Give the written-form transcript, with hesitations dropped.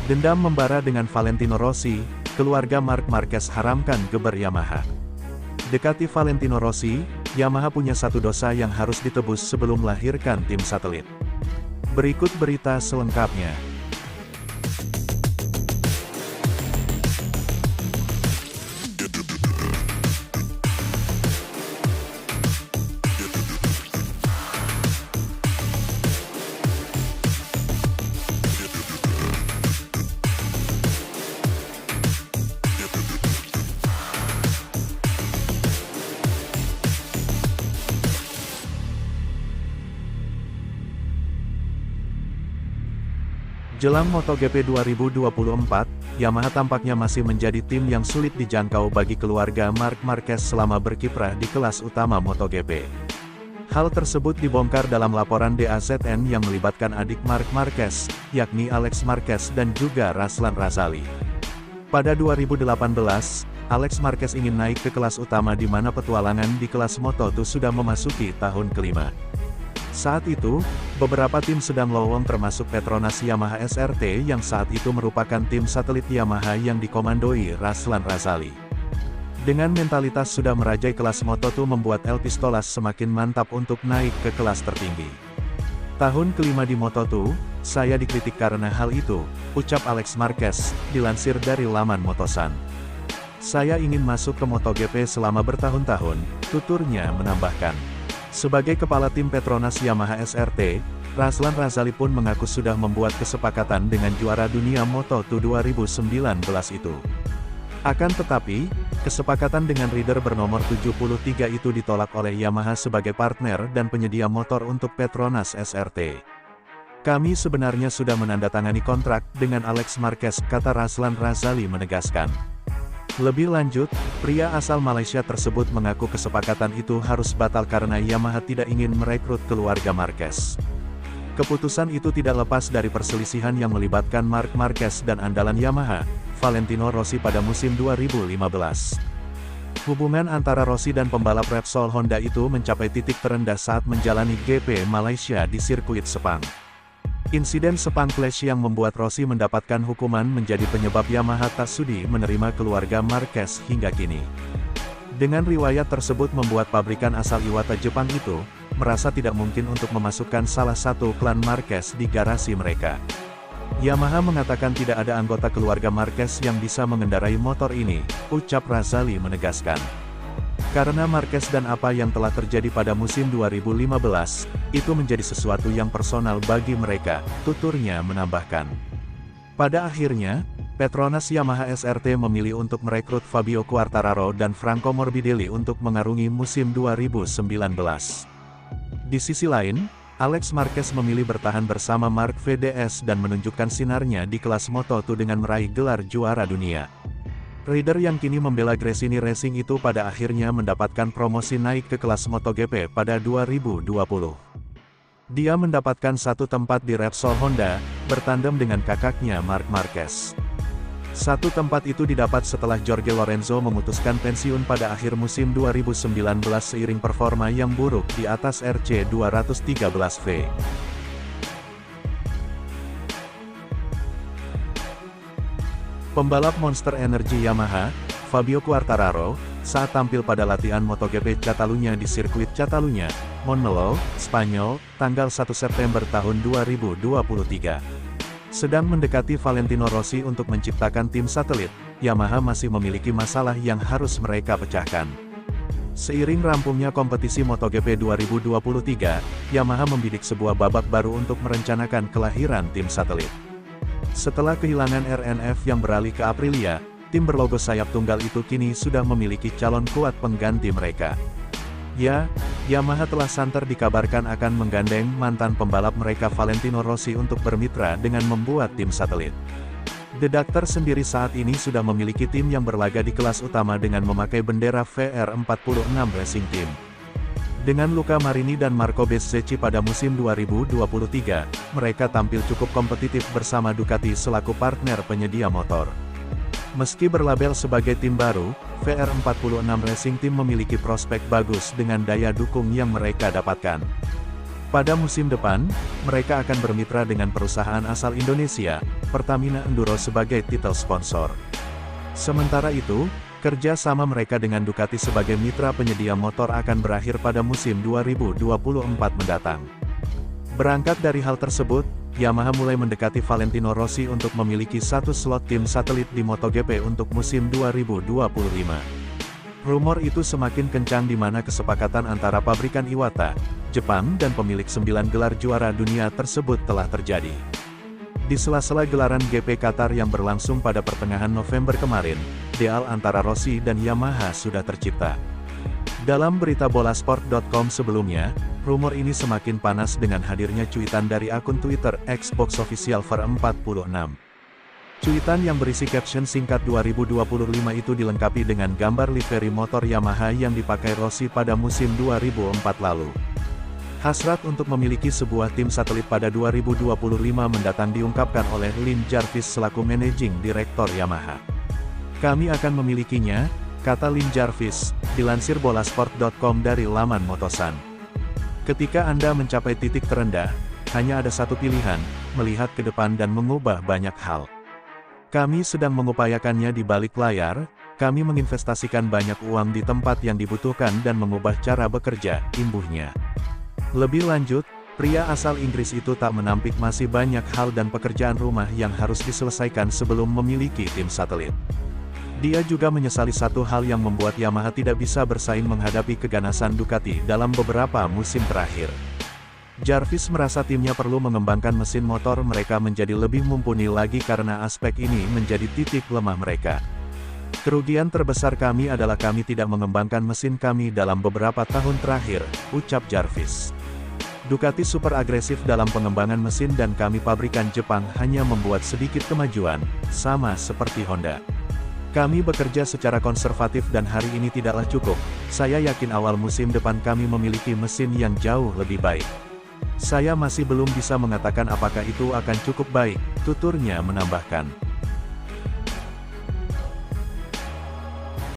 Dendam membara dengan Valentino Rossi, keluarga Marc Marquez haramkan geber Yamaha. Dekati Valentino Rossi, Yamaha punya satu dosa yang harus ditebus sebelum melahirkan tim satelit. Berikut berita selengkapnya. Jelang MotoGP 2024, Yamaha tampaknya masih menjadi tim yang sulit dijangkau bagi keluarga Marc Marquez selama berkiprah di kelas utama MotoGP. Hal tersebut dibongkar dalam laporan DAZN yang melibatkan adik Marc Marquez, yakni Alex Marquez dan juga Razlan Razali. Pada 2018, Alex Marquez ingin naik ke kelas utama di mana petualangan di kelas Moto2 sudah memasuki tahun kelima. Saat itu, beberapa tim sedang lowong termasuk Petronas Yamaha SRT yang saat itu merupakan tim satelit Yamaha yang dikomandoi Razlan Razali. Dengan mentalitas sudah merajai kelas Moto2 membuat El Pistolas semakin mantap untuk naik ke kelas tertinggi. Tahun kelima di Moto2, saya dikritik karena hal itu, ucap Alex Marquez, dilansir dari laman Motosan. Saya ingin masuk ke MotoGP selama bertahun-tahun, tuturnya menambahkan. Sebagai kepala tim Petronas Yamaha SRT, Razlan Razali pun mengaku sudah membuat kesepakatan dengan juara dunia Moto2 2019 itu. Akan tetapi, kesepakatan dengan rider bernomor 73 itu ditolak oleh Yamaha sebagai partner dan penyedia motor untuk Petronas SRT. Kami sebenarnya sudah menandatangani kontrak dengan Alex Marquez, kata Razlan Razali menegaskan. Lebih lanjut, pria asal Malaysia tersebut mengaku kesepakatan itu harus batal karena Yamaha tidak ingin merekrut keluarga Marquez. Keputusan itu tidak lepas dari perselisihan yang melibatkan Marc Marquez dan andalan Yamaha, Valentino Rossi pada musim 2015. Hubungan antara Rossi dan pembalap Repsol Honda itu mencapai titik terendah saat menjalani GP Malaysia di sirkuit Sepang. Insiden Sepang Clash yang membuat Rossi mendapatkan hukuman menjadi penyebab Yamaha tak sudi menerima keluarga Marquez hingga kini. Dengan riwayat tersebut membuat pabrikan asal Iwata Jepang itu, merasa tidak mungkin untuk memasukkan salah satu klan Marquez di garasi mereka. Yamaha mengatakan tidak ada anggota keluarga Marquez yang bisa mengendarai motor ini, ucap Razali menegaskan. Karena Marquez dan apa yang telah terjadi pada musim 2015, itu menjadi sesuatu yang personal bagi mereka, tuturnya menambahkan. Pada akhirnya, Petronas Yamaha SRT memilih untuk merekrut Fabio Quartararo dan Franco Morbidelli untuk mengarungi musim 2019. Di sisi lain, Alex Marquez memilih bertahan bersama Marc VDS dan menunjukkan sinarnya di kelas Moto2 dengan meraih gelar juara dunia. Rider yang kini membela Gresini Racing itu pada akhirnya mendapatkan promosi naik ke kelas MotoGP pada 2020. Dia mendapatkan satu tempat di Repsol Honda, bertandem dengan kakaknya Marc Marquez. Satu tempat itu didapat setelah Jorge Lorenzo memutuskan pensiun pada akhir musim 2019 seiring performa yang buruk di atas RC 213V. Pembalap Monster Energy Yamaha, Fabio Quartararo, saat tampil pada latihan MotoGP Catalunya di sirkuit Catalunya, Montmeló, Spanyol, tanggal 1 September tahun 2023. Sedang mendekati Valentino Rossi untuk menciptakan tim satelit, Yamaha masih memiliki masalah yang harus mereka pecahkan. Seiring rampungnya kompetisi MotoGP 2023, Yamaha membidik sebuah babak baru untuk merencanakan kelahiran tim satelit. Setelah kehilangan RNF yang beralih ke Aprilia, tim berlogo sayap tunggal itu kini sudah memiliki calon kuat pengganti mereka. Ya, Yamaha telah santer dikabarkan akan menggandeng mantan pembalap mereka Valentino Rossi untuk bermitra dengan membuat tim satelit. The Doctor sendiri saat ini sudah memiliki tim yang berlaga di kelas utama dengan memakai bendera VR46 Racing Team. Dengan Luca Marini dan Marco Bezzecchi pada musim 2023, mereka tampil cukup kompetitif bersama Ducati selaku partner penyedia motor. Meski berlabel sebagai tim baru, VR46 Racing Team memiliki prospek bagus dengan daya dukung yang mereka dapatkan. Pada musim depan, mereka akan bermitra dengan perusahaan asal Indonesia, Pertamina Enduro sebagai titel sponsor. Sementara itu, kerja sama mereka dengan Ducati sebagai mitra penyedia motor akan berakhir pada musim 2024 mendatang. Berangkat dari hal tersebut, Yamaha mulai mendekati Valentino Rossi untuk memiliki satu slot tim satelit di MotoGP untuk musim 2025. Rumor itu semakin kencang di mana kesepakatan antara pabrikan Iwata, Jepang dan pemilik 9 gelar juara dunia tersebut telah terjadi. Di sela-sela gelaran GP Qatar yang berlangsung pada pertengahan November kemarin, deal antara Rossi dan Yamaha sudah tercipta. Dalam berita bolasport.com sebelumnya, rumor ini semakin panas dengan hadirnya cuitan dari akun Twitter @boxofficialver46. Cuitan yang berisi caption singkat 2025 itu dilengkapi dengan gambar livery motor Yamaha yang dipakai Rossi pada musim 2004 lalu. Hasrat untuk memiliki sebuah tim satelit pada 2025 mendatang diungkapkan oleh Lin Jarvis selaku Managing Director Yamaha. "Kami akan memilikinya," kata Lin Jarvis, dilansir bolasport.com dari laman Motosan. "Ketika Anda mencapai titik terendah, hanya ada satu pilihan, melihat ke depan dan mengubah banyak hal. Kami sedang mengupayakannya di balik layar, kami menginvestasikan banyak uang di tempat yang dibutuhkan dan mengubah cara bekerja," imbuhnya. Lebih lanjut, pria asal Inggris itu tak menampik masih banyak hal dan pekerjaan rumah yang harus diselesaikan sebelum memiliki tim satelit. Dia juga menyesali satu hal yang membuat Yamaha tidak bisa bersaing menghadapi keganasan Ducati dalam beberapa musim terakhir. Jarvis merasa timnya perlu mengembangkan mesin motor mereka menjadi lebih mumpuni lagi karena aspek ini menjadi titik lemah mereka. "Kerugian terbesar kami adalah kami tidak mengembangkan mesin kami dalam beberapa tahun terakhir," ucap Jarvis. "Ducati super agresif dalam pengembangan mesin dan kami pabrikan Jepang hanya membuat sedikit kemajuan, sama seperti Honda. Kami bekerja secara konservatif dan hari ini tidaklah cukup. Saya yakin awal musim depan kami memiliki mesin yang jauh lebih baik. Saya masih belum bisa mengatakan apakah itu akan cukup baik," tuturnya menambahkan.